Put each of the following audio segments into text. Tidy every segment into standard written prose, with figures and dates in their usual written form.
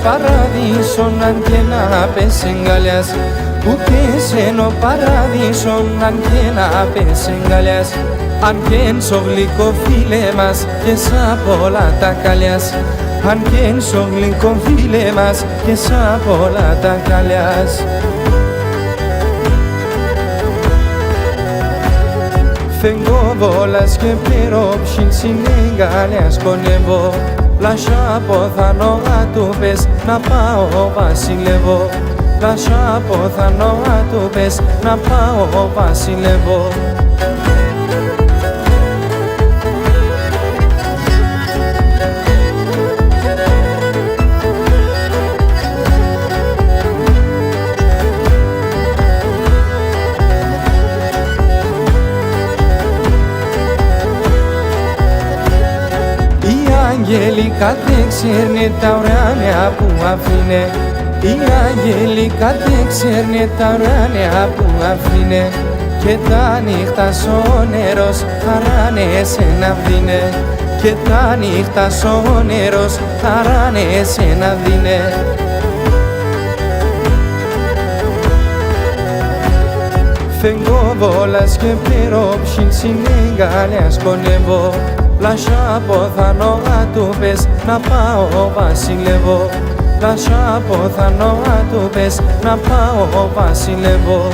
παράδεισο αν και να πες εγκαλιάς, που και σένο παράδεισο αν και να πες εγκαλιάς, αν και εν σο γλυκό φίλε μας και σαν πολλά τα καλιάς, αν και εν σο γλυκό φίλε μας και σαν πολλά τα καλιάς. Φεύγω βόλας και πληρόψιν συνεγκαλιάς κονεύω, λάσα ποθανό του πες να πάω βασιλεύω, λάσα ποθανό του πες να πάω βασιλεύω. Οι άγγελοι κάθε ξέρνε τα ουράνια που αφήνε, οι άγγελοι κάθε ξέρνε τα ουράνια που αφήνε, και τα νύχτα σ' νερός χαράνε σε να δίνε, και τα νύχτα σ' νερός χαράνε σε να δίνε. Φεύγω βόλας και πληρόψιν συνεγκαλιάς κονεύω, λάσα ποθανό του πες να πάω βασιλεύω, λάσα ποθανό του πες να πάω βασιλεύω.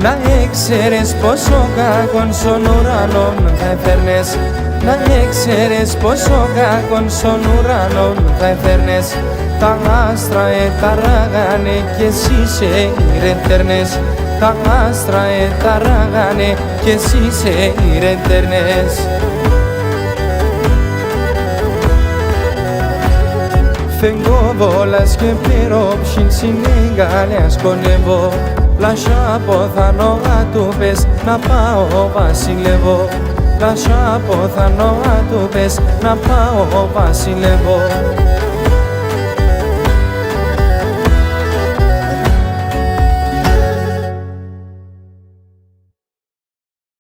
Να ήξερες πόσο κακόν στον ουρανό θα έφερνες, να ήξερες πόσο κακόν στον ουρανό θα έφερνες, τα άστρα ταράγανε κι εσύ σε ηρετέρνες, τα άστρα ταράγανε κι εσύ σε ηρετέρνες. Φεύγω βόλας και πληρόψιν συνεγκαλιάς κονεύω, λάσα ποθανό του πες να πάω βασιλεύω, λάσα ποθανό του πες να πάω βασιλεύω.